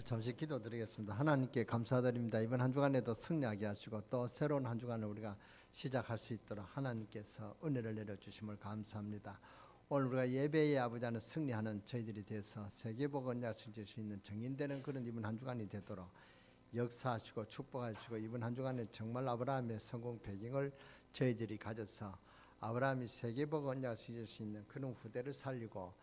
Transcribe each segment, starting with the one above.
잠시 기도드리겠습니다. 하나님께 감사드립니다. 이번 한 주간에도 승리하게 하시고 또 새로운 한 주간을 우리가 시작할 수 있도록 하나님께서 은혜를 내려주심을 감사합니다. 오늘 우리가 예배의 아버지 안에 승리하는 저희들이 돼서 세계복 언약을 질 수 있는 정인되는 그런 이번 한 주간이 되도록 역사하시고 축복하시고 이번 한 주간에 정말 아브라함의 성공 배경을 저희들이 가져서 아브라함이 세계복 언약을 질 수 있는 그런 후대를 살리고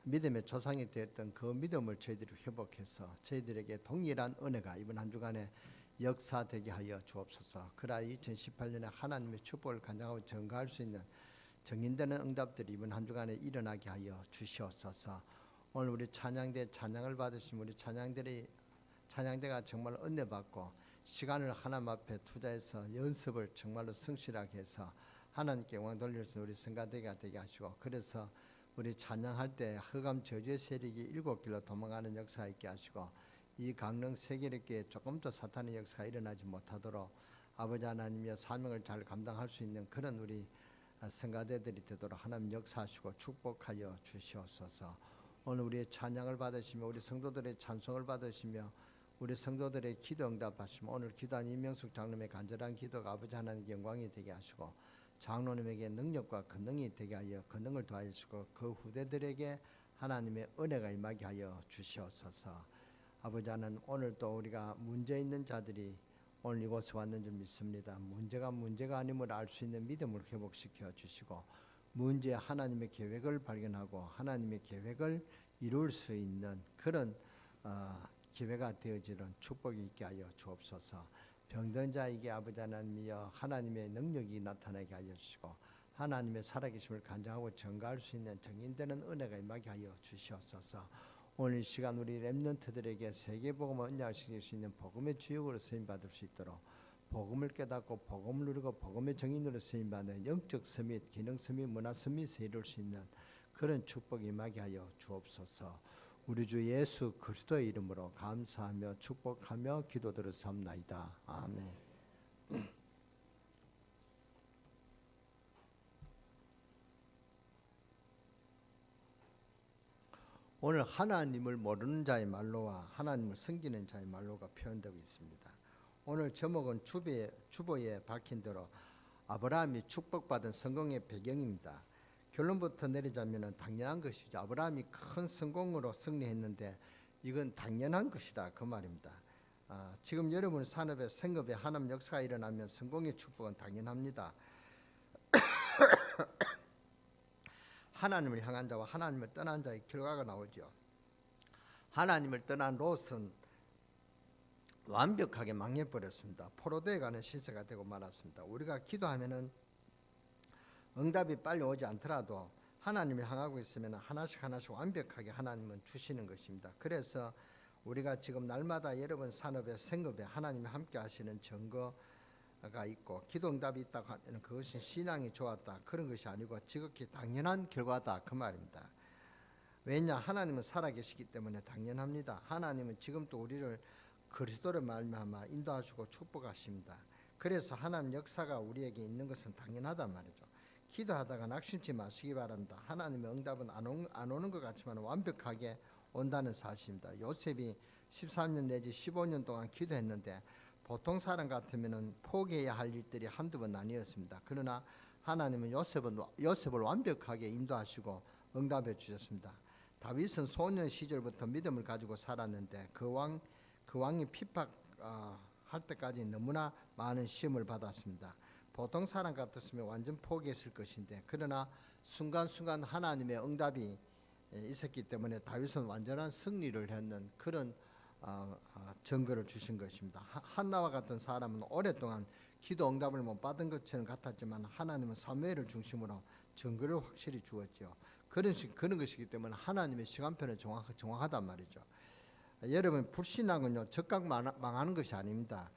믿음의 조상이 되었던 그 믿음을 저희들이 회복해서 저희들에게 동일한 은혜가 이번 한 주간에 역사되게 하여 주옵소서. 그러나 2018년에 하나님의 축복을 간증하고 증거할 수 있는 정인되는 응답들이 이번 한 주간에 일어나게 하여 주시옵소서. 오늘 우리 찬양대 찬양을 받으신 우리 찬양대가 정말 은혜 받고 시간을 하나님 앞에 투자해서 연습을 정말로 성실하게 해서 하나님께 영광 돌릴 수 있는 우리 성가대가 되게 하시고, 그래서 우리 찬양할 때 흑암 저주의 세력이 7길로 도망가는 역사가 있게 하시고 이 강릉 세계력교에 조금 더 사탄의 역사가 일어나지 못하도록 아버지 하나님의 사명을 잘 감당할 수 있는 그런 우리 성가대들이 되도록 하나님 역사하시고 축복하여 주시옵소서. 오늘 우리의 찬양을 받으시며 우리 성도들의 찬송을 받으시며 우리 성도들의 기도 응답하시며 오늘 기도한 이명숙 장로님의 간절한 기도가 아버지 하나님의 영광이 되게 하시고 장로님에게 능력과 권능이 되게 하여 권능을 더하시고 그 후대들에게 하나님의 은혜가 임하게 하여 주시옵소서. 아버지 하나님, 오늘 또 우리가 문제 있는 자들이 오늘 이곳에 왔는 줄 믿습니다. 문제가 아님을 알 수 있는 믿음을 회복시켜 주시고 문제 하나님의 계획을 발견하고 하나님의 계획을 이룰 수 있는 그런 기회가 되어지는 축복이 있게 하여 주옵소서. 병든 자에게 아버지 하나님이여 하나님의 능력이 나타나게 하여 주시고 하나님의 살아계심을 간증하고 증거할 수 있는 정인되는 은혜가 임하게 하여 주시옵소서. 오늘 이 시간 우리 렘넌트들에게 세계복음을 언약시킬 수 있는 복음의 주역으로 쓰임받을 수 있도록 복음을 깨닫고 복음을 누리고 복음의 정인으로 쓰임받는 영적 서밋, 기능 서밋, 문화 서밋에 이룰 수 있는 그런 축복이 임하게 하여 주옵소서. 우리 주 예수 그리스도의 이름으로 감사하며 축복하며 기도드렸사옵나이다. 아멘. 오늘 하나님을 모르는 자의 말로와 하나님을 섬기는 자의 말로가 표현되고 있습니다. 오늘 제목은 주보에 박힌 대로 아브라함이 축복받은 성공의 배경입니다. 결론부터 내리자면 당연한 것이죠. 아브라함이 큰 성공으로 승리했는데 이건 당연한 것이다 그 말입니다. 지금 여러분 산업에 생업에 하나님 역사가 일어나면 성공의 축복은 당연합니다. 하나님을 향한 자와 하나님을 떠난 자의 결과가 나오죠. 하나님을 떠난 롯은 완벽하게 망해버렸습니다. 포로되어 가는 시세가 되고 말았습니다. 우리가 기도하면은 응답이 빨리 오지 않더라도 하나님이 향하고 있으면 하나씩 완벽하게 하나님은 주시는 것입니다. 그래서 우리가 지금 날마다 여러분 산업에 생업에 하나님이 함께 하시는 증거가 있고 기도 응답이 있다고 하면 그것이 신앙이 좋았다 그런 것이 아니고 지극히 당연한 결과다 그 말입니다. 왜냐, 하나님은 살아계시기 때문에 당연합니다. 하나님은 지금도 우리를 그리스도를 말미암아 인도하시고 축복하십니다. 그래서 하나님 역사가 우리에게 있는 것은 당연하단 말이죠. 기도하다가 낙심치 마시기 바랍니다. 하나님의 응답은 안 오는 것 같지만 완벽하게 온다는 사실입니다. 요셉이 13년 내지 15년 동안 기도했는데 보통 사람 같으면 포기해야 할 일들이 한두 번 아니었습니다. 그러나 하나님은 요셉을 완벽하게 인도하시고 응답해 주셨습니다. 다윗은 소년 시절부터 믿음을 가지고 살았는데 그 왕이 핍박할 때까지 너무나 많은 시험을 받았습니다. 보통 사람 같았으면 완전 포기했을 것인데 그러나 순간순간 하나님의 응답이 있었기 때문에 다윗은 완전한 승리를 했는 그런 증거를 주신 것입니다. 한나와 같은 사람은 오랫동안 기도 응답을 못 받은 것처럼 같았지만 하나님은 사무엘을 중심으로 증거를 확실히 주었죠. 그런 것이기 때문에 하나님의 시간표는 정확하단 말이죠. 여러분, 불신앙은요 즉각 망하는 것이 아닙니다.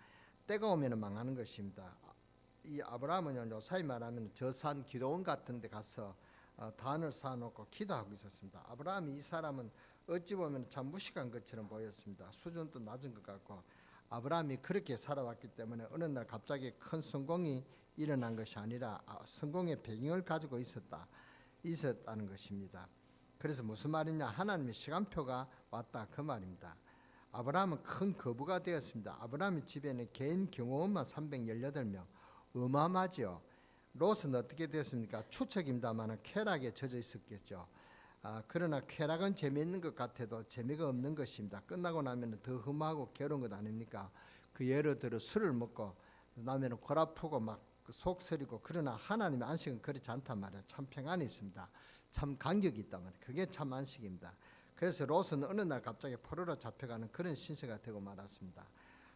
때가 오면 망하는 것입니다. 이 아브라함은 요사이 말하면 저 산 기도원 같은 데 가서 단을 쌓아놓고 기도하고 있었습니다. 아브라함이 이 사람은 어찌 보면 참 무식한 것처럼 보였습니다. 수준도 낮은 것 같고 아브라함이 그렇게 살아왔기 때문에 어느 날 갑자기 큰 성공이 일어난 것이 아니라 성공의 배경을 가지고 있었다는 것입니다. 그래서 무슨 말이냐, 하나님의 시간표가 왔다 그 말입니다. 아브라함은 큰 거부가 되었습니다. 아브라함의 집에는 개인 경호원만 318명, 어마어마하죠. 롯은 어떻게 됐습니까? 추측입니다만 쾌락에 젖어 있었겠죠. 그러나 쾌락은 재미있는 것 같아도 재미가 없는 것입니다. 끝나고 나면 더 험하고 괴로운 것 아닙니까? 그 예를 들어 술을 먹고 나면 골 아프고 막 속 쓰리고, 그러나 하나님의 안식은 그렇지 않단 말이에요. 참 평안이 있습니다. 참 간격이 있단 말이에요. 그게 참 안식입니다. 그래서 롯은 어느 날 갑자기 포로로 잡혀가는 그런 신세가 되고 말았습니다.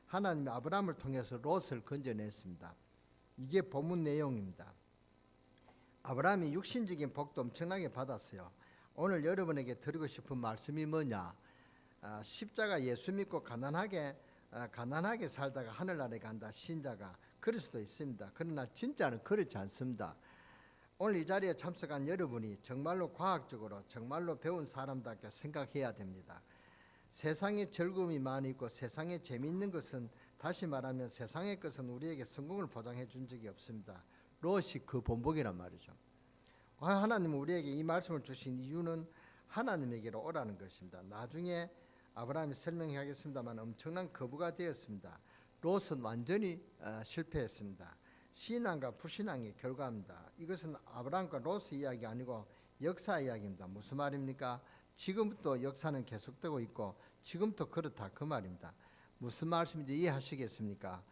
하나님이 아브라함을 통해서 롯을 건져냈습니다. 이게 본문 내용입니다. 아브라함이 육신적인 복도 엄청나게 받았어요. 오늘 여러분에게 드리고 싶은 말씀이 뭐냐? 십자가 예수 믿고 가난하게 살다가 하늘나라에 간다 신자가 그럴 수도 있습니다. 그러나 진짜는 그렇지 않습니다. 오늘 이 자리에 참석한 여러분이 정말로 과학적으로 정말로 배운 사람답게 생각해야 됩니다. 세상에 즐거움이 많이 있고 세상에 재미있는 것은, 다시 말하면 세상의 것은 우리에게 성공을 보장해 준 적이 없습니다. 롯이 그 본보기란 말이죠. 하나님은 우리에게 이 말씀을 주신 이유는 하나님에게로 오라는 것입니다. 나중에 아브라함이 설명하겠습니다만 엄청난 거부가 되었습니다. 롯은 완전히 실패했습니다. 신앙과 불신앙의 결과입니다. 이것은 아브라함과 롯의 이야기가 아니고 역사 이야기입니다. 무슨 말입니까? 지금부터 역사는 계속되고 있고 지금부터 그렇다 그 말입니다. 무슨 말씀인지 이해하시겠습니까?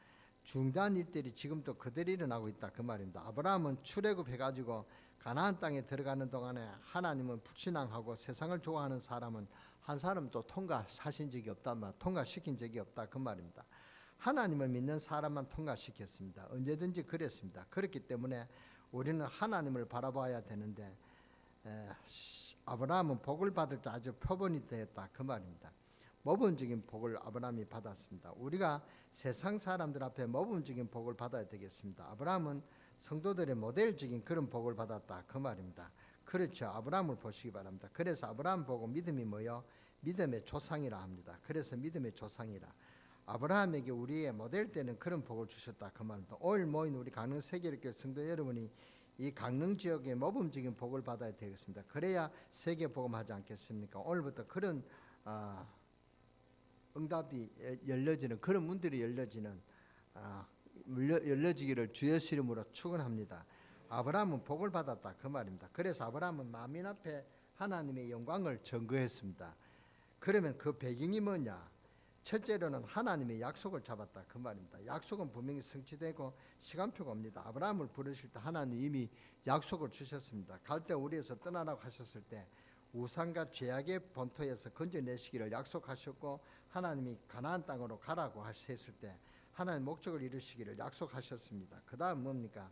중대한 일들이 지금도 그대로 일어나고 있다 그 말입니다. 아브라함은 출애굽해가지고 가나안 땅에 들어가는 동안에 하나님은 불신앙하고 세상을 좋아하는 사람은 한 사람도 통과하신 적이 없단 말, 통과시킨 적이 없다 그 말입니다. 하나님을 믿는 사람만 통과시켰습니다. 언제든지 그랬습니다. 그렇기 때문에 우리는 하나님을 바라봐야 되는데 아브라함은 복을 받을 때 아주 표본이 되었다 그 말입니다. 모범적인 복을 아브라함이 받았습니다. 우리가 세상 사람들 앞에 모범적인 복을 받아야 되겠습니다. 아브라함은 성도들의 모델적인 그런 복을 받았다 그 말입니다. 그렇죠. 아브라함을 보시기 바랍니다. 그래서 아브라함 보고 믿음이 뭐요? 믿음의 조상이라 합니다. 그래서 믿음의 조상이라. 아브라함에게 우리의 모델 때는 그런 복을 주셨다 그 말입니다. 오늘 모인 우리 강릉 세계교회 성도 여러분이 이 강릉 지역의 모범적인 복을 받아야 되겠습니다. 그래야 세계 복음하지 않겠습니까? 오늘부터 그런 응답이 열려지는 그런 문들이 열려지기를 주 예수 이름으로 축원합니다. 아브라함은 복을 받았다 그 말입니다. 그래서 아브라함은 만민 앞에 하나님의 영광을 증거했습니다. 그러면 그 배경이 뭐냐? 첫째로는 하나님의 약속을 잡았다 그 말입니다. 약속은 분명히 성취되고 시간표가 옵니다. 아브라함을 부르실 때 하나님 이미 약속을 주셨습니다. 갈대 우리에서 떠나라고 하셨을 때 우상과 죄악의 본토에서 건져내시기를 약속하셨고, 하나님이 가나안 땅으로 가라고 하셨을 때 하나님 목적을 이루시기를 약속하셨습니다. 그 다음 뭡니까?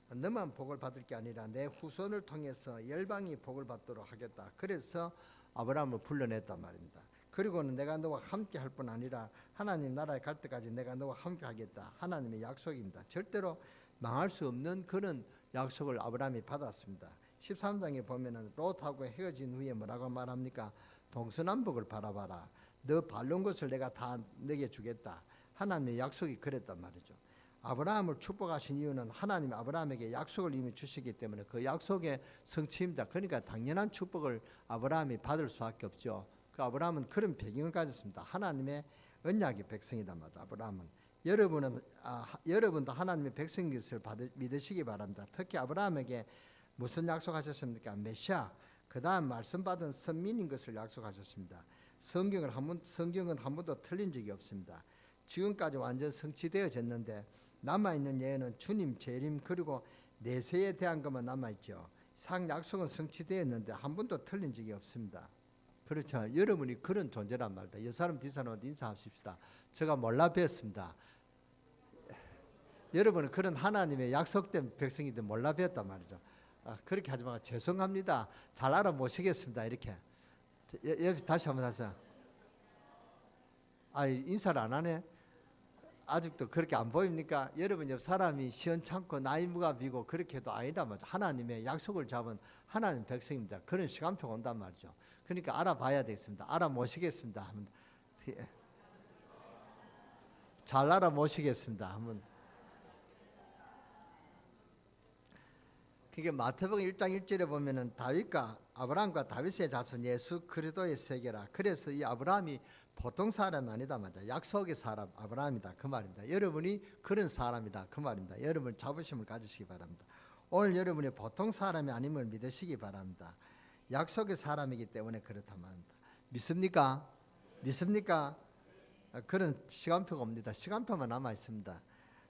너만 복을 받을 게 아니라 내 후손을 통해서 열방이 복을 받도록 하겠다. 그래서 아브라함을 불러냈단 말입니다. 그리고는 내가 너와 함께 할 뿐 아니라 하나님 나라에 갈 때까지 내가 너와 함께 하겠다. 하나님의 약속입니다. 절대로 망할 수 없는 그런 약속을 아브라함이 받았습니다. 13장에 보면은 롯하고 헤어진 후에 뭐라고 말합니까? 동서남북을 바라봐라. 너 바른 것을 내가 다 내게 주겠다. 하나님의 약속이 그랬단 말이죠. 아브라함을 축복하신 이유는 하나님이 아브라함에게 약속을 이미 주시기 때문에 그 약속의 성취입니다. 그러니까 당연한 축복을 아브라함이 받을 수밖에 없죠. 그 아브라함은 그런 배경을 가졌습니다. 하나님의 언약의 백성이란 말이죠. 아브라함은 여러분도 하나님의 백성인 것을 믿으시기 바랍니다. 특히 아브라함에게 무슨 약속하셨습니까? 메시아, 그 다음 말씀 받은 선민인 것을 약속하셨습니다. 성경은 한 번도 틀린 적이 없습니다. 지금까지 완전 성취되어졌는데 남아있는 예언은 주님 재림 그리고 내세에 대한 것만 남아있죠. 상 약속은 성취되었는데 한 번도 틀린 적이 없습니다. 그렇죠. 여러분이 그런 존재란 말이다. 이 사람 뒷사람한테 인사하십시다. 제가 몰라 뵀습니다. 여러분은 그런 하나님의 약속된 백성이든 몰라 뵀단 말이죠. 그렇게 하지 마고 죄송합니다. 잘 알아보시겠습니다. 이렇게. 다시 한번 하세요. 인사를 안 하네. 아직도 그렇게 안 보입니까? 여러분 옆 사람이 시원찮고 나이 무갑이고 그렇게 해도 아니다 말이죠. 하나님의 약속을 잡은 하나님 백성입니다. 그런 시간표가 온단 말이죠. 그러니까 알아봐야 되겠습니다. 알아모시겠습니다. 잘 알아모시겠습니다. 한번. 그게 마태복음 1장 1절에 보면은 다윗과 아브라함과 다윗의 자손 예수 그리스도의 세계라. 그래서 이 아브라함이 보통 사람이 아니다 맞아. 약속의 사람 아브라함이다 그 말입니다. 여러분이 그런 사람이다 그 말입니다. 여러분 자부심을 가지시기 바랍니다. 오늘 여러분이 보통 사람이 아님을 믿으시기 바랍니다. 약속의 사람이기 때문에 그렇다 말입니다. 믿습니까? 믿습니까? 그런 시간표가 옵니다. 시간표만 남아 있습니다.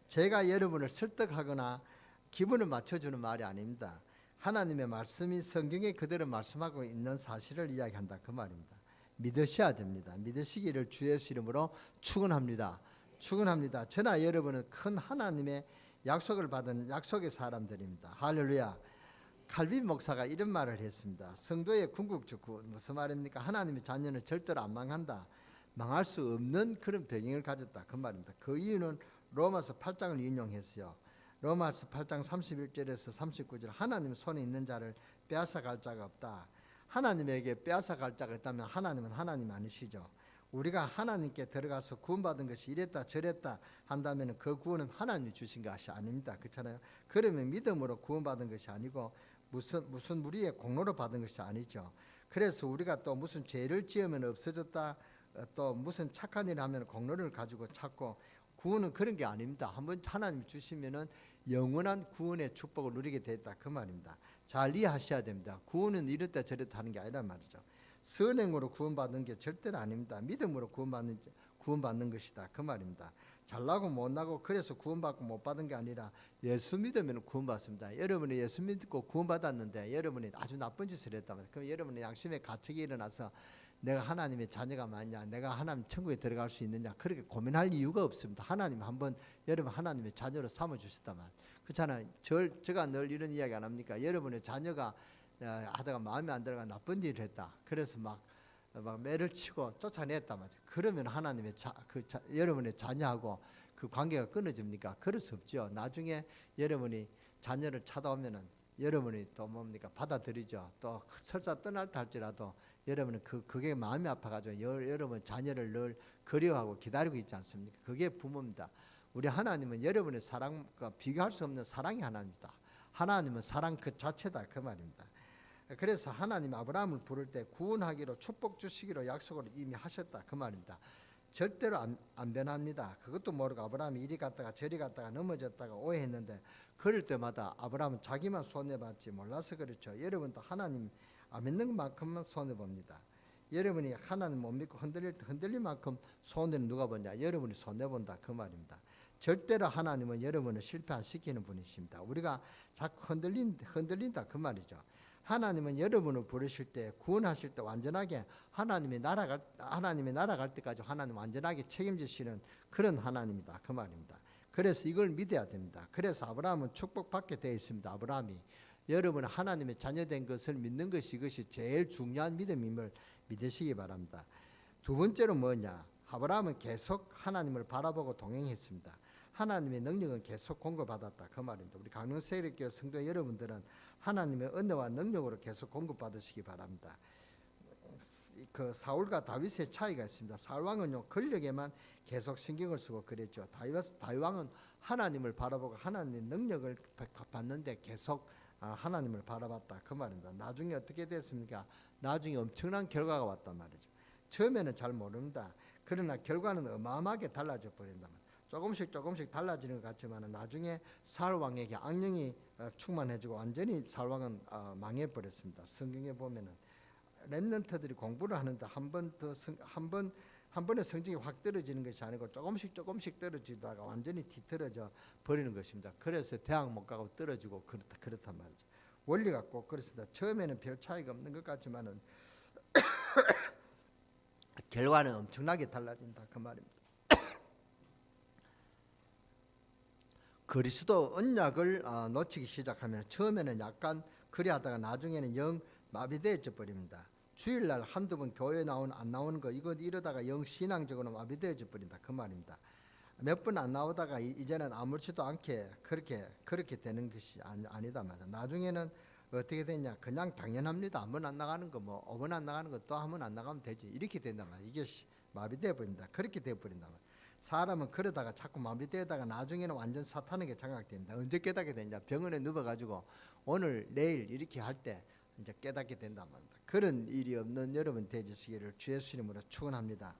제가 여러분을 설득하거나 기분을 맞춰주는 말이 아닙니다. 하나님의 말씀이 성경에 그대로 말씀하고 있는 사실을 이야기한다 그 말입니다. 믿으셔야 됩니다. 믿으시기를 주 예수 이름으로 축원합니다. 축원합니다. 저나 여러분은 큰 하나님의 약속을 받은 약속의 사람들입니다. 할렐루야. 칼빈 목사가 이런 말을 했습니다. 성도의 궁극적 구원 무슨 말입니까? 하나님의 자녀는 절대로 안 망한다. 망할 수 없는 그런 배경을 가졌다 그 말입니다. 그 이유는 로마서 8장을 인용했어요. 로마서 8장 31절에서 39절 하나님 손에 있는 자를 빼앗아 갈 자가 없다. 하나님에게 빼앗아 갈 자가 있다면 하나님은 하나님 아니시죠. 우리가 하나님께 들어가서 구원받은 것이 이랬다 저랬다 한다면 그 구원은 하나님이 주신 것이 아닙니다. 그렇잖아요. 그러면 믿음으로 구원받은 것이 아니고 무슨 우리의 공로로 받은 것이 아니죠. 그래서 우리가 또 무슨 죄를 지으면 없어졌다 또 무슨 착한 일을 하면 공로를 가지고 찾고 구원은 그런 게 아닙니다. 한번 하나님이 주시면은 영원한 구원의 축복을 누리게 됐다 그 말입니다. 잘 이해하셔야 됩니다. 구원은 이렇다 저렇다 하는 게 아니란 말이죠. 선행으로 구원받는 게 절대로 아닙니다. 믿음으로 구원받는 것이다 그 말입니다. 잘나고 못나고 그래서 구원받고 못 받은 게 아니라 예수 믿으면 구원받습니다. 여러분이 예수 믿고 구원받았는데 여러분이 아주 나쁜 짓을 했다면 그럼 여러분의 양심의 가책이 일어나서 내가 하나님의 자녀가 맞냐 내가 하나님 천국에 들어갈 수 있느냐 그렇게 고민할 이유가 없습니다. 하나님 한번 여러분 하나님의 자녀로 삼아주셨다만 그렇잖아요. 제가 늘 이런 이야기 안 합니까? 여러분의 자녀가 하다가 마음에 안 들어가 나쁜 일을 했다. 그래서 막 매를 치고 쫓아냈다 말이죠. 그러면 하나님의 여러분의 자녀하고 그 관계가 끊어집니까? 그럴 수 없죠. 나중에 여러분이 자녀를 찾아오면은 여러분이 또 뭡니까? 받아들이죠. 또 설사 떠날다 할지라도 여러분은 그게 마음이 아파가지고 여러분 자녀를 늘 그리워하고 기다리고 있지 않습니까? 그게 부모입니다. 우리 하나님은 여러분의 사랑과 비교할 수 없는 사랑이 하나입니다. 하나님은 사랑 그 자체다 그 말입니다. 그래서 하나님 아브라함을 부를 때 구원하기로 축복 주시기로 약속을 이미 하셨다 그 말입니다. 절대로 안 변합니다. 그것도 모르고 아브라함이 이리 갔다가 저리 갔다가 넘어졌다가 오해했는데 그럴 때마다 아브라함은 자기만 손해봤지 몰라서 그렇죠. 여러분도 하나님 안 믿는 만큼만 손해봅니다. 여러분이 하나님 못 믿고 흔들릴 만큼 손해는 누가 보냐? 여러분이 손해본다 그 말입니다. 절대로 하나님은 여러분을 실패 안 시키는 분이십니다. 우리가 자꾸 흔들린다 그 말이죠. 하나님은 여러분을 부르실 때 구원하실 때 완전하게 하나님의 나라 갈 때까지 하나님 완전하게 책임지시는 그런 하나님이다 그 말입니다. 그래서 이걸 믿어야 됩니다. 그래서 아브라함은 축복받게 되어 있습니다. 아브라함이 여러분 하나님의 자녀된 것을 믿는 것이 이것이 제일 중요한 믿음임을 믿으시기 바랍니다. 두 번째로 뭐냐? 아브라함은 계속 하나님을 바라보고 동행했습니다. 하나님의 능력은 계속 공급받았다 그 말입니다. 우리 강릉세력교회 성도 여러분들은 하나님의 은혜와 능력으로 계속 공급받으시기 바랍니다. 그 사울과 다윗의 차이가 있습니다. 사울 왕은요 권력에만 계속 신경을 쓰고 그랬죠. 다윗 왕은 하나님을 바라보고 하나님의 능력을 받는데 계속 하나님을 바라봤다 그 말입니다. 나중에 어떻게 됐습니까? 나중에 엄청난 결과가 왔단 말이죠. 처음에는 잘 모릅니다. 그러나 결과는 어마어마하게 달라져 버린단 말이에요. 조금씩 달라지는 것 같지만 나중에 사울 왕에게 악령이 충만해지고 완전히 사울 왕은 망해버렸습니다. 성경에 보면은 렘넌트들이 공부를 하는데 한 번에 성적이 확 떨어지는 것이 아니고 조금씩 떨어지다가 완전히 뒤떨어져 버리는 것입니다. 그래서 대학 못 가고 떨어지고 그렇단 말이죠. 원리가 꼭 그렇습니다. 처음에는 별 차이가 없는 것 같지만은 결과는 엄청나게 달라진다 그 말입니다. 그리스도 언약을 놓치기 시작하면 처음에는 약간 그리하다가 나중에는 영 마비되어져 버립니다. 주일날 한두 번 교회 안 나오는 거 이러다가 영 신앙적으로 마비되어져 버린다 그 말입니다. 몇 번 안 나오다가 이제는 아무렇지도 않게 그렇게 되는 것이 아니다 말이야. 나중에는 어떻게 되냐? 그냥 당연합니다. 한 번 안 나가는 거 뭐 5번 안 나가는 거 또 한 번 안 나가면 되지. 이렇게 된단 말이야. 이게 마비되어 버린다. 그렇게 되어 버린단 말이야. 사람은 그러다가 자꾸 마비되다가 나중에는 완전 사탄에게 장악됩니다. 언제 깨닫게 되냐? 병원에 누워가지고 오늘 내일 이렇게 할 때 이제 깨닫게 된단 말입니다. 그런 일이 없는 여러분 되시기를 주 예수 이름으로 축원합니다.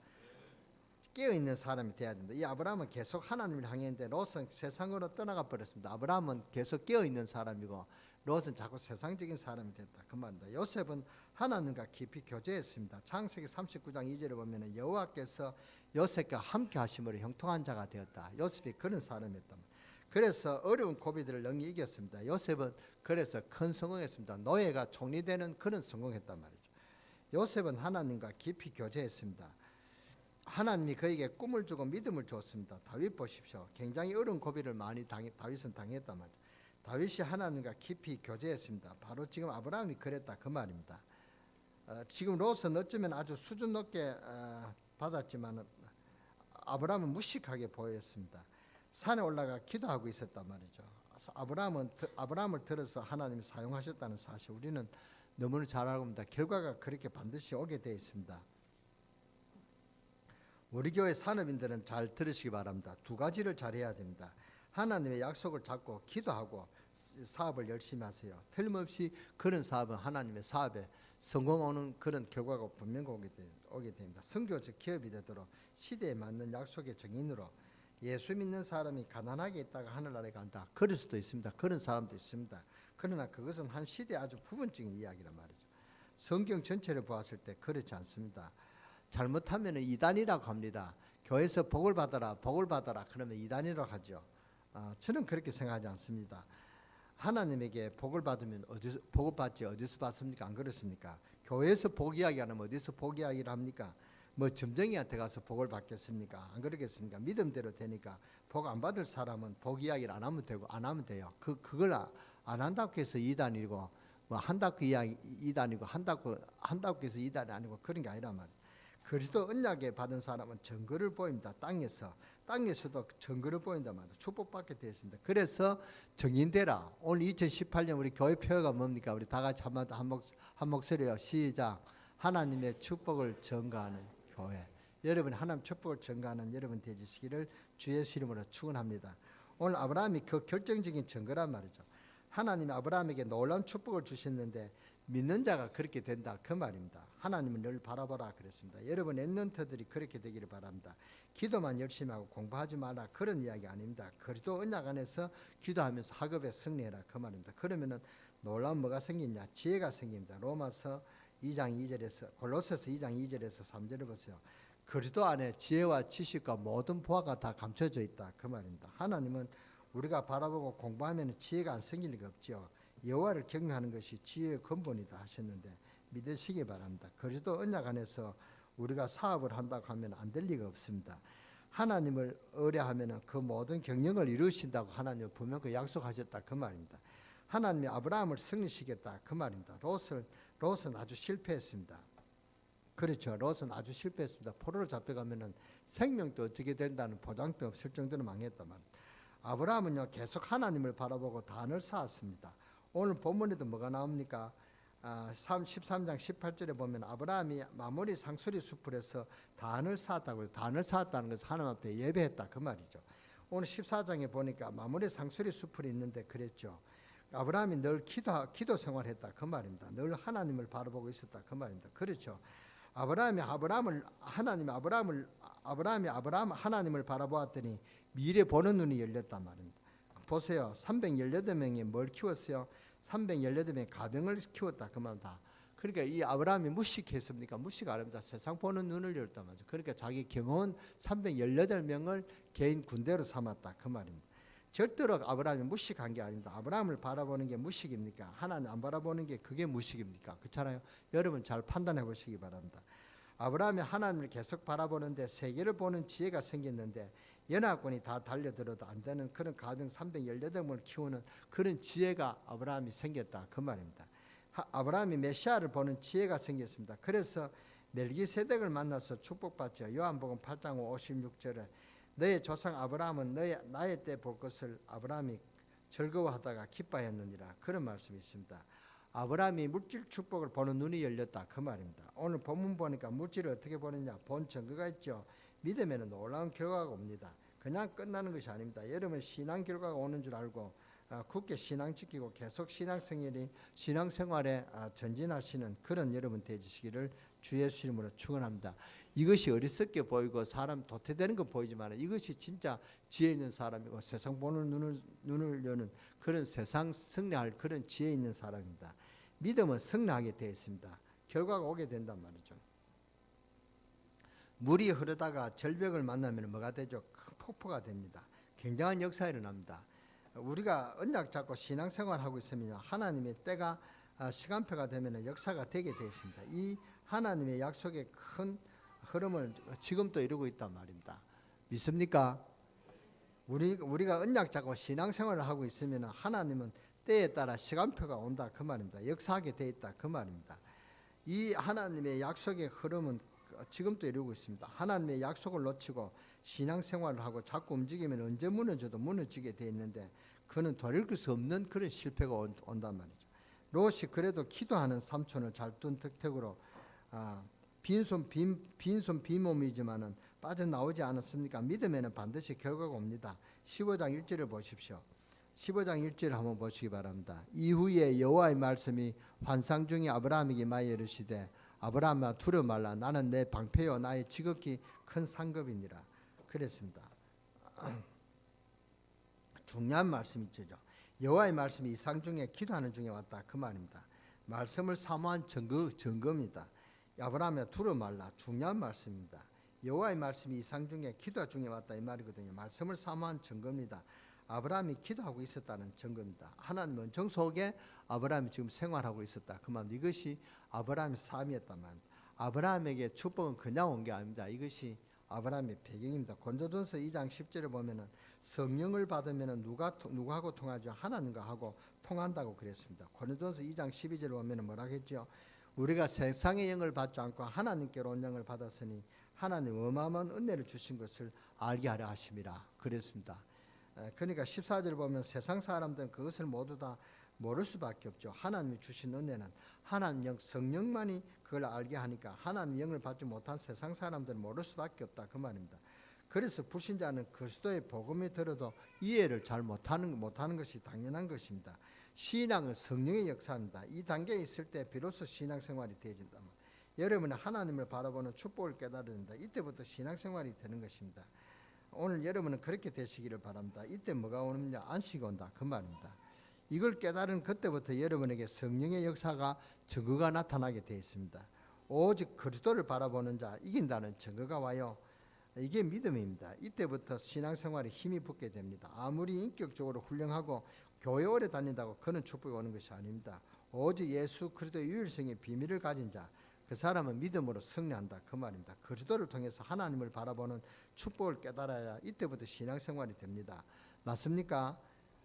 깨어있는 사람이 돼야 된다. 이 아브라함은 계속 하나님을 향했는데 롯은 세상으로 떠나가 버렸습니다. 아브라함은 계속 깨어있는 사람이고 롯은 자꾸 세상적인 사람이 됐다. 그 말입니다. 요셉은 하나님과 깊이 교제했습니다. 창세기 39장 2절에 보면 여호와께서 요셉과 함께 하심으로 형통한 자가 되었다. 요셉이 그런 사람이었다. 그래서 어려운 고비들을 능히 이겼습니다. 요셉은 그래서 큰 성공했습니다. 노예가 총리되는 그런 성공했단 말이죠. 요셉은 하나님과 깊이 교제했습니다. 하나님이 그에게 꿈을 주고 믿음을 줬습니다. 다윗 보십시오. 굉장히 어려운 고비를 많이 다윗은 당했단 말이죠. 다윗이 하나님과 깊이 교제했습니다. 바로 지금 아브라함이 그랬다 그 말입니다. 지금 롯은 어쩌면 아주 수준 높게 받았지만 아브라함은 무식하게 보였습니다. 산에 올라가 기도하고 있었단 말이죠. 아브라함을 들어서 하나님이 사용하셨다는 사실 우리는 너무나 잘 알고 있습니다. 결과가 그렇게 반드시 오게 되어 있습니다. 우리 교회 산업인들은 잘 들으시기 바랍니다. 두 가지를 잘해야 됩니다. 하나님의 약속을 잡고 기도하고 사업을 열심히 하세요. 틀림없이 그런 사업은 하나님의 사업에 성공하는 그런 결과가 분명히 오게 됩니다. 선교적 기업이 되도록 시대에 맞는 약속의 증인으로 예수 믿는 사람이 가난하게 있다가 하늘나라에 간다. 그럴 수도 있습니다. 그런 사람도 있습니다. 그러나 그것은 한 시대의 아주 부분적인 이야기란 말이죠. 성경 전체를 보았을 때 그렇지 않습니다. 잘못하면 이단이라고 합니다. 교회에서 복을 받아라 그러면 이단이라고 하죠. 저는 그렇게 생각하지 않습니다. 하나님에게 복을 받으면 복을 받지 어디서 받습니까? 안 그렇습니까? 교회에서 복 이야기 안 하면 어디서 복 이야기를 합니까? 뭐 점쟁이한테 가서 복을 받겠습니까? 안 그러겠습니까? 믿음대로 되니까 복 안 받을 사람은 복 이야기를 안 하면 되고 안 하면 돼요. 그걸 안 한다고 해서 이단이고 뭐 한다고 이단이고 한다고 해서 이단이 아니고 그런 게 아니란 말이에요. 그리스도 언약에 받은 사람은 증거를 보입니다. 땅에서도 증거를 보인단 말이에요. 축복받게 되었습니다. 그래서 증인되라. 오늘 2018년 우리 교회 표어가 뭡니까? 우리 다 같이 한 목소리요. 시작. 하나님의 축복을 전가하는 교회. 여러분 하나님 축복을 전가하는 여러분 되시기를 주 예수 이름으로 축원합니다. 오늘 아브라함이 그 결정적인 증거란 말이죠. 하나님이 아브라함에게 놀라운 축복을 주셨는데 믿는 자가 그렇게 된다 그 말입니다. 하나님을 늘 바라보라 그랬습니다. 여러분 랩런트들이 그렇게 되기를 바랍니다. 기도만 열심히 하고 공부하지 마라 그런 이야기 아닙니다. 그리스도 언약 안에서 기도하면서 학업에 승리해라 그 말입니다. 그러면은 놀라운 뭐가 생기냐? 지혜가 생깁니다. 로마서 2장 2절에서 골로새서 2장 2절에서 3절을 보세요. 그리스도 안에 지혜와 지식과 모든 보화가 다 감춰져 있다 그 말입니다. 하나님은 우리가 바라보고 공부하면 지혜가 안 생길 리가 없죠. 여호와를 경외하는 것이 지혜의 근본이다 하셨는데 믿으시기 바랍니다. 그리스도 언약 안에서 우리가 사업을 한다고 하면 안 될 리가 없습니다. 하나님을 의뢰하면 그 모든 경영을 이루신다고 하나님 분명히 약속하셨다 그 말입니다. 하나님이 아브라함을 승리시켰다 그 말입니다. 롯은 아주 실패했습니다. 그렇죠. 롯은 아주 실패했습니다. 포로로 잡혀가면은 생명도 어떻게 된다는 보장도 없을 정도로 망했단 말입니다. 아브라함은요 계속 하나님을 바라보고 단을 쌓았습니다. 오늘 본문에도 뭐가 나옵니까? 13장 18절에 보면 아브라함이 마므리 상수리 숲에서 단을 쌓았다고 해서 단을 쌓았다는 것은 하나님 앞에 예배했다 그 말이죠. 오늘 14장에 보니까 마므리 상수리 숲이 있는데 그랬죠. 아브라함이 늘 기도 생활했다 그 말입니다. 늘 하나님을 바라보고 있었다 그 말입니다. 그렇죠. 아브라함이 하나님을 바라보았더니 미래 보는 눈이 열렸단 말입니다. 보세요. 318명이 뭘 키웠어요? 318명의 가병을 키웠다 그 말입니다. 그러니까 이 아브라함이 무식했습니까? 무식 아닙니다. 세상 보는 눈을 열었단 말이죠. 그러니까 자기 경호원 318명을 개인 군대로 삼았다 그 말입니다. 절대로 아브라함이 무식한 게 아닙니다. 아브라함을 바라보는 게 무식입니까? 하나님 안 바라보는 게 그게 무식입니까? 그렇잖아요. 여러분 잘 판단해 보시기 바랍니다. 아브라함이 하나님을 계속 바라보는데 세계를 보는 지혜가 생겼는데 연합군이 다 달려들어도 안 되는 그런 가병 318명을 키우는 그런 지혜가 아브라함이 생겼다 그 말입니다. 아브라함이 메시아를 보는 지혜가 생겼습니다. 그래서 멜기세덱을 만나서 축복받죠. 요한복음 8장 56절에 너의 조상 아브라함은 나의 때 볼 것을 아브라함이 즐거워하다가 기뻐했느니라 그런 말씀이 있습니다. 아브라함이 물질 축복을 보는 눈이 열렸다 그 말입니다. 오늘 본문 보니까 물질을 어떻게 보느냐 본 증거가 있죠. 믿음에는 놀라운 결과가 옵니다. 그냥 끝나는 것이 아닙니다. 여러분 신앙 결과가 오는 줄 알고 굳게 신앙 지키고 계속 신앙생활에 전진하시는 그런 여러분 되시기를 주 예수 이름으로 축원합니다. 이것이 어리석게 보이고 사람 도태되는 거 보이지만 이것이 진짜 지혜 있는 사람이고 세상 보는 눈을 여는 그런 세상 승리할 그런 지혜 있는 사람입니다. 믿음은 승리하게 되어 있습니다. 결과가 오게 된단 말이죠. 물이 흐르다가 절벽을 만나면 뭐가 되죠? 큰 폭포가 됩니다. 굉장한 역사가 일어납니다. 우리가 언약 잡고 신앙생활하고 있으면 하나님의 때가 시간표가 되면 역사가 되게 되어 있습니다. 이 하나님의 약속의 큰 흐름을 지금도 이루고 있단 말입니다. 믿습니까? 우리가 언약 잡고 신앙생활을 하고 있으면 하나님은 때에 따라 시간표가 온다 그 말입니다. 역사하게 되어 있다 그 말입니다. 이 하나님의 약속의 흐름은 지금도 이루고 있습니다. 하나님의 약속을 놓치고 신앙생활을 하고 자꾸 움직이면 언제 무너져도 무너지게 되어 있는데 그는 돌이킬 수 없는 그런 실패가 온단 말이죠. 롯이 그래도 기도하는 삼촌을 잘 둔 덕택으로 빈손 빈몸이지만은 빠져나오지 않았습니까? 믿음에는 반드시 결과가 옵니다. 15장 1절을 보십시오. 15장 1절을 한번 보시기 바랍니다. 이후에 여호와의 말씀이 환상 중에 아브라함에게 마여 이르시되 아브라함아 두려워 말라. 나는 내 방패요 나의 지극히 큰 상급이니라. 그랬습니다. 중요한 말씀이죠. 여호와의 말씀이 이상 중에 기도하는 중에 왔다 그 말입니다. 말씀을 사모한 증거입니다. 아브라함아 두려워 말라. 중요한 말씀입니다. 여호와의 말씀이 이상 중에 기도 중에 왔다 이 말이거든요. 말씀을 사모한 증거입니다. 아브라함이 기도하고 있었다는 증거입니다. 하나님 은정 속에 아브라함이 지금 생활하고 있었다 그 말. 이것이 아브라함의 삶이었단 말입니다. 아브라함에게 축복은 그냥 온 게 아닙니다. 이것이 아브라함의 배경입니다. 고린도전서 2장 10절에 보면은 성령을 받으면은 누구하고 통하죠? 하나님과 하고 통한다고 그랬습니다. 고린도전서 2장 12절에 보면은 뭐라고 했죠? 우리가 세상의 영을 받지 않고 하나님께로 온 영을 받았으니 하나님 어마어마한 은혜를 주신 것을 알게 하려 하심이라 그랬습니다. 그러니까 14절 보면 세상 사람들은 그것을 모두 다 모를 수밖에 없죠. 하나님이 주신 은혜는 하나님 영 성령만이 그걸 알게 하니까 하나님 영을 받지 못한 세상 사람들은 모를 수밖에 없다 그 말입니다. 그래서 불신자는 그리스도의 복음이 들어도 이해를 잘 못하는 것이 당연한 것입니다. 신앙은 성령의 역사입니다. 이 단계에 있을 때 비로소 신앙생활이 되어진다. 여러분은 하나님을 바라보는 축복을 깨달아야 된다. 이때부터 신앙생활이 되는 것입니다. 오늘 여러분은 그렇게 되시기를 바랍니다. 이때 뭐가 오느냐? 안식이 온다 그 말입니다. 이걸 깨달은 그때부터 여러분에게 성령의 역사가 증거가 나타나게 되어 있습니다. 오직 그리스도를 바라보는 자 이긴다는 증거가 와요. 이게 믿음입니다. 이때부터 신앙생활에 힘이 붙게 됩니다. 아무리 인격적으로 훌륭하고 교회 오래 다닌다고 그런 축복이 오는 것이 아닙니다. 오직 예수 그리스도의 유일성의 비밀을 가진 자 그 사람은 믿음으로 승리한다 그 말입니다. 그리스도를 통해서 하나님을 바라보는 축복을 깨달아야 이때부터 신앙생활이 됩니다. 맞습니까?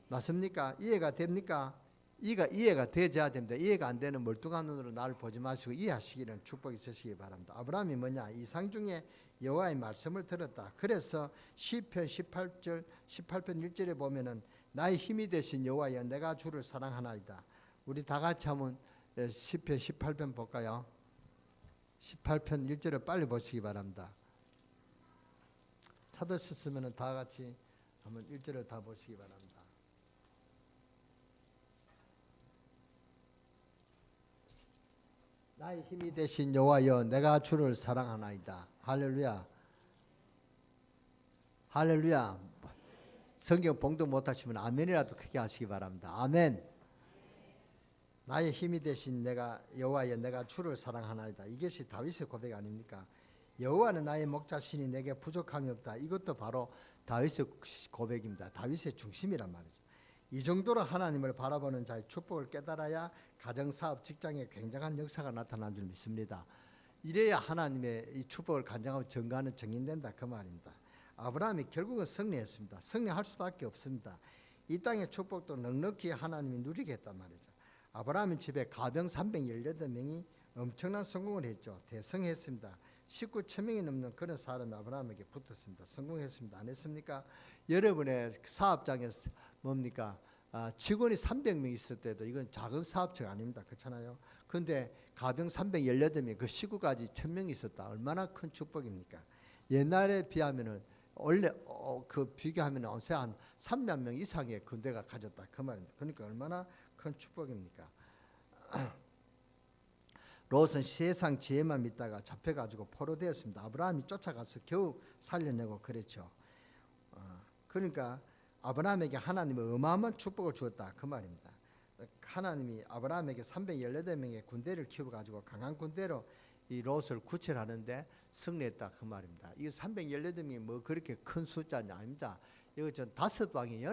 맞습니까? 이해가 됩니까? 이해가 되어야 됩니다. 이해가 안 되는 멀뚱한 눈으로 나를 보지 마시고 이해하시기를 축복이 있으시기 바랍니다. 아브라함이 뭐냐? 이상 중에 여호와의 말씀을 들었다. 그래서 시편 18편 1절에 보면은 나의 힘이 되신 여호와여 내가 주를 사랑하나이다. 우리 다 같이 한번 시편 18편 볼까요? 18편 1절을 빨리 보시기 바랍니다. 찾으셨으면 다 같이 한번 1절을 다 보시기 바랍니다. 나의 힘이 되신 여호와여 내가 주를 사랑하나이다. 할렐루야. 할렐루야. 성경 봉독 못하시면 아멘이라도 크게 하시기 바랍니다. 아멘. 나의 힘이 되신 내가 여호와여 내가 주를 사랑하나이다. 이것이 다윗의 고백 아닙니까? 여호와는 나의 목자시니 내게 부족함이 없다. 이것도 바로 다윗의 고백입니다. 다윗의 중심이란 말이죠. 이 정도로 하나님을 바라보는 자의 축복을 깨달아야 가정사업 직장에 굉장한 역사가 나타난 줄 믿습니다. 이래야 하나님의 이 축복을 간증하고 증거하는 증인된다 그 말입니다. 아브라함이 결국은 승리했습니다. 승리할 수밖에 없습니다. 이 땅의 축복도 넉넉히 하나님이 누리게 했단 말이죠. 아브라함의 집에 가병 318명이 엄청난 성공을 했죠. 대성했습니다. 19,000명이 넘는 그런 사람이 아브라함에게 붙었습니다. 성공했습니다. 안 했습니까? 여러분의 사업장에서 뭡니까? 직원이 300명 있을 때도 이건 작은 사업체가 아닙니다. 그렇잖아요. 그런데 가병 318명 그 식구까지 1,000명이 있었다. 얼마나 큰 축복입니까? 옛날에 비하면은 원래 그 비교하면 어세 한 3만 명 이상의 군대가 가졌다 그 말입니다. 그러니까 얼마나 큰 축복입니까? 롯은 세상 지혜만 믿다가 잡혀가지고 포로되었습니다. 아브라함이 쫓아가서 겨우 살려내고 그랬죠. 그러니까 아브라함에게 하나님이 어마어마한 축복을 주었다 그 말입니다. 하나님이 아브라함에게 318명의 군대를 키워가지고 강한 군대로 이 롯을 구출하는데 승리했다 그 말입니다. 이 318명이 뭐 그렇게 큰 숫자냐 아닙니다. 이거 전 5왕이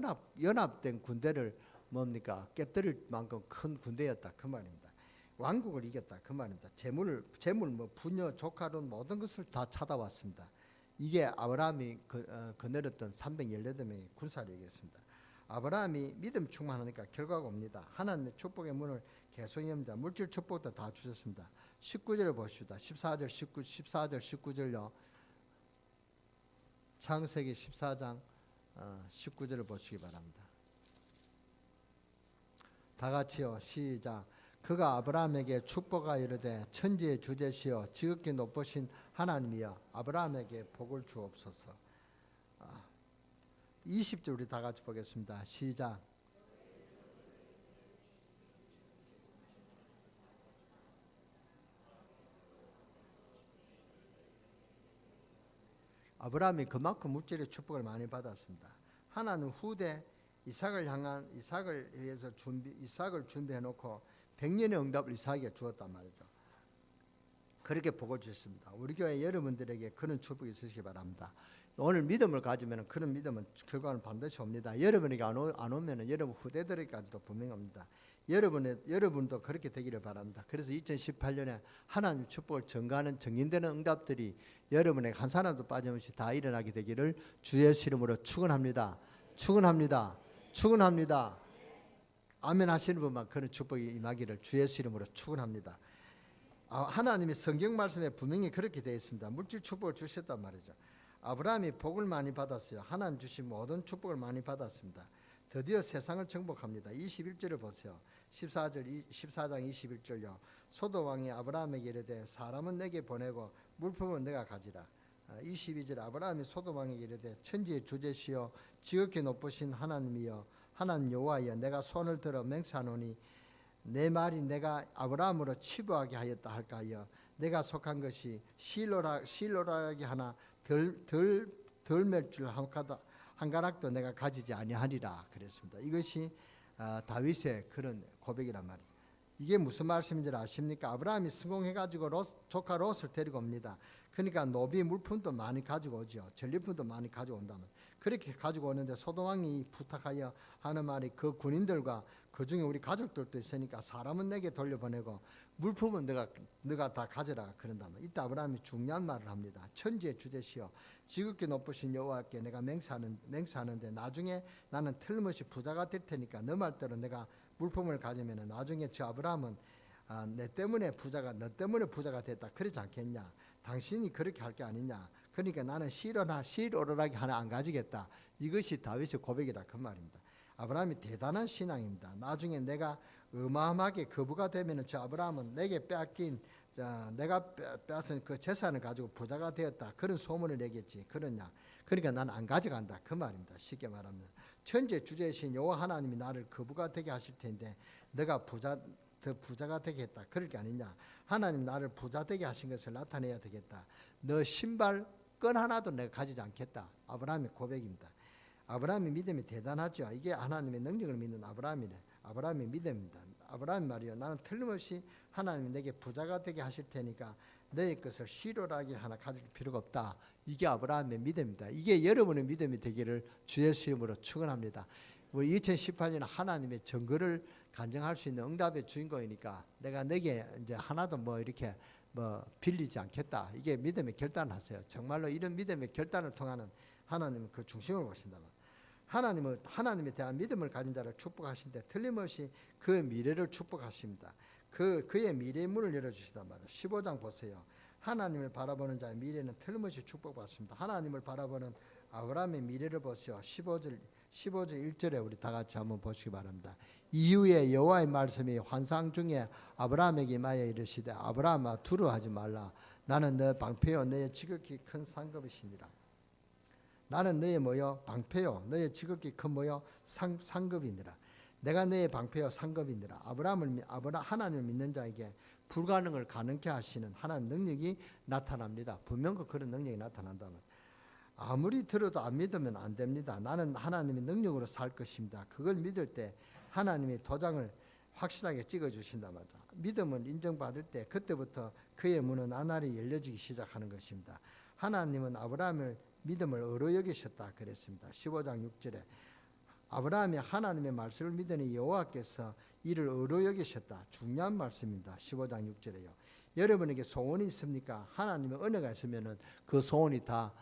연합된 군대를 뭡니까 깨뜨릴 만큼 큰 군대였다 그 말입니다. 왕국을 이겼다 그 말입니다. 재물 뭐 부녀 조카론 모든 것을 다 찾아왔습니다. 이게 아브라함이 거느렸던 318명의 군사력이었습니다. 아브라함이 믿음 충만하니까 결과가 옵니다. 하나님의 축복의 문을 계속 엽니다. 물질 축복도 다 주셨습니다. 19절을 보십시다. 14절 19절요. 창세기 14장 19절을 보시기 바랍니다. 다 같이요. 시작. 그가 아브라함에게 축복하여 이르되 천지의 주제시여 지극히 높으신 하나님이여 아브라함에게 복을 주옵소서. 20절 우리 다 같이 보겠습니다. 시작. 아브라함이 그만큼 물질의 축복을 많이 받았습니다. 하나는 후대 이삭을 위해서 이삭을 준비해 놓고 100년의 응답을 이삭에게 주었단 말이죠. 그렇게 복을 주셨습니다. 우리 교회 여러분들에게 그런 축복이 있으시기 바랍니다. 오늘 믿음을 가지면 그런 믿음은 결과는 반드시 옵니다. 여러분에게 안 오면 여러분 후대들에게까지도 분명히 옵니다. 여러분도 그렇게 되기를 바랍니다. 그래서 2018년에 하나님 축복을 전가하는 정인되는 응답들이 여러분에게 한 사람도 빠짐없이 다 일어나게 되기를 주 예수 이름으로 축원합니다. 축원합니다. 축원합니다. 아멘 하시는 분만 그런 축복이 임하기를 주 예수 이름으로 축원합니다. 하나님이 성경 말씀에 분명히 그렇게 되어 있습니다. 물질 축복을 주셨단 말이죠. 아브라함이 복을 많이 받았어요. 하나님 주신 모든 축복을 많이 받았습니다. 드디어 세상을 정복합니다. 21절을 보세요. 14장 21절요. 소돔 왕이 아브라함에게 이르되 사람은 내게 보내고 물품은 내가 가지라. 22절 아브라함이 소돔 왕에게 이르되 천지의 주제시여 지극히 높으신 하나님이여 하나님 여호와여 내가 손을 들어 맹세하노니 내 말이 내가 아브라함으로 치부하게 하였다 할까여 내가 속한 것이 실로라기 하나 덜 맬 줄 한 가락도 내가 가지지 아니하리라 그랬습니다. 이것이 다윗의 그런 고백이란 말이죠. 이게 무슨 말씀인지 아십니까? 아브라함이 성공해가지고 조카 롯을 데리고 옵니다. 그러니까 노비 물품도 많이 가지고 오죠. 전리품도 많이 가지고 온다면 그렇게 가지고 오는데 소돔 왕이 부탁하여 하는 말이 그 군인들과 그 중에 우리 가족들도 있으니까 사람은 내게 돌려보내고 물품은 너가 다 가져라 그런다면 이때 아브라함이 중요한 말을 합니다. 천지의 주제시여 지극히 높으신 여호와께 내가 맹세하는데 나중에 나는 틀림없이 부자가 될 테니까 너 말대로 내가 물품을 가지면 나중에 저 아브라함은 너 때문에 부자가 됐다 그러지 않겠냐. 당신이 그렇게 할 게 아니냐. 그러니까 나는 실오라기 하나 안 가지겠다. 이것이 다윗의 고백이라 그 말입니다. 아브라함이 대단한 신앙입니다. 나중에 내가 어마어마하게 거부가 되면 저 아브라함은 내게 내가 빼앗은 그 재산을 가지고 부자가 되었다. 그런 소문을 내겠지. 그러냐. 그러니까 나는 안 가져간다. 그 말입니다. 쉽게 말하면 천재 주제이신 여호와 하나님이 나를 거부가 되게 하실 텐데 내가 더 부자가 되겠다. 그럴 게 아니냐. 하나님 나를 부자 되게 하신 것을 나타내야 되겠다. 너 신발 끈 하나도 내가 가지지 않겠다. 아브라함의 고백입니다. 아브라함의 믿음이 대단하죠. 이게 하나님의 능력을 믿는 아브라함의 믿음입니다. 아브라함 말이요. 나는 틀림없이 하나님이 내게 부자가 되게 하실 테니까 너의 것을 실오라기 하나 가질 필요가 없다. 이게 아브라함의 믿음입니다. 이게 여러분의 믿음이 되기를 주 예수 이름으로 축원합니다. 우리 2018년 하나님의 증거를 간증할 수 있는 응답의 주인공이니까 내가 내게 이제 하나도 이렇게 빌리지 않겠다. 이게 믿음의 결단을 하세요. 정말로 이런 믿음의 결단을 통하는 하나님은 그 중심을 보신다면 하나님은 하나님에 대한 믿음을 가진 자를 축복하신데 틀림없이 그 미래를 축복하십니다. 그의 미래의 문을 열어주시단 말이에요. 15장 보세요. 하나님을 바라보는 자의 미래는 틀림없이 축복받습니다. 하나님을 바라보는 아브라함의 미래를 보시오. 15절 1절에 우리 다 같이 한번 보시기 바랍니다. 이후에 여호와의 말씀이 환상 중에 아브라함에게 임하여 이르시되 아브라함아 두려워하지 말라. 나는 너 방패요 너의 지극히 큰 상급이시니라. 나는 너의 뭐요? 방패요. 너의 지극히 큰 뭐요? 상급이니라. 내가 너의 방패요 상급이니라. 하나님을 믿는 자에게 불가능을 가능케 하시는 하나님 능력이 나타납니다. 분명 그런 능력이 나타난다면 아무리 들어도 안 믿으면 안 됩니다. 나는 하나님의 능력으로 살 것입니다. 그걸 믿을 때 하나님이 도장을 확실하게 찍어주신다 말이죠. 믿음을 인정받을 때 그때부터 그의 문은 나날이 열려지기 시작하는 것입니다. 하나님은 아브라함을 믿음을 의로 여기셨다 그랬습니다. 15장 6절에 아브라함이 하나님의 말씀을 믿으니 여호와께서 이를 의로 여기셨다. 중요한 말씀입니다. 15장 6절에요. 여러분에게 소원이 있습니까? 하나님의 은혜가 있으면 그 소원이 다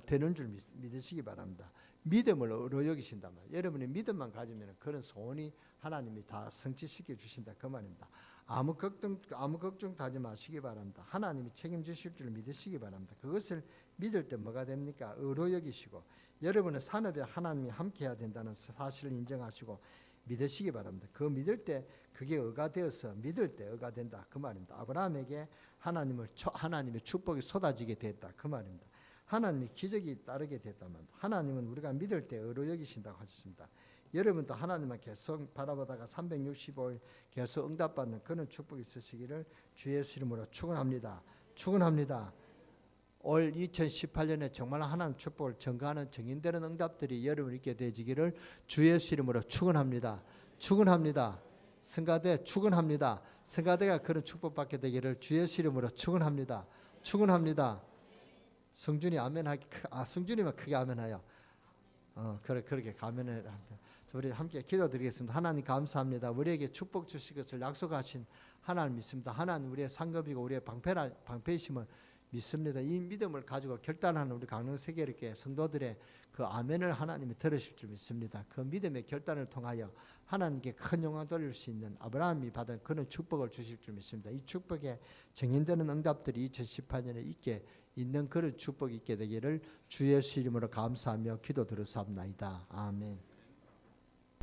되는 줄 믿으시기 바랍니다. 믿음을 의로 여기신단 말이에요. 여러분이 믿음만 가지면 그런 소원이 하나님이 다 성취시켜 주신다 그 말입니다. 아무 걱정도 하지 마시기 바랍니다. 하나님이 책임지실 줄 믿으시기 바랍니다. 그것을 믿을 때 뭐가 됩니까? 의로 여기시고 여러분의 산업에 하나님이 함께해야 된다는 사실을 인정하시고 믿으시기 바랍니다. 그 믿을 때 그게 의가 되어서 믿을 때 의가 된다 그 말입니다. 아브라함에게 하나님의 축복이 쏟아지게 됐다 그 말입니다. 하나님의 기적이 따르게 됐다면 하나님은 우리가 믿을 때 의로 여기신다고 하셨습니다. 여러분도 하나님만 계속 바라보다가 365일 계속 응답받는 그런 축복이 있으시기를 주 예수 이름으로 축원합니다. 축원합니다. 올 2018년에 정말 하나님 축복을 전가하는 정인되는 응답들이 여러분 있게 되지기를 주 예수 이름으로 축원합니다. 축원합니다. 성가대 축원합니다. 성가대가 그런 축복받게 되기를 주 예수 이름으로 축원합니다. 축원합니다. 성준이 아멘하기 성준이만 크게 아멘하여. 그렇게 아멘을 합니다. 우리 함께 기도드리겠습니다. 하나님 감사합니다. 우리에게 축복 주실 것을 약속하신 하나님 믿습니다. 하나님 우리의 상급이고 우리의 방패이심을 믿습니다. 이 믿음을 가지고 결단하는 우리 강릉세계교회 성도들의 그 아멘을 하나님이 들으실 줄 믿습니다. 그 믿음의 결단을 통하여 하나님께 큰 영광 돌릴 수 있는 아브라함이 받은 그런 축복을 주실 줄 믿습니다. 이 축복에 정인되는 응답들이 2018년에 있는 그런 축복이 있게 되기를 주 예수 이름으로 감사하며 기도드렸사옵나이다. 아멘.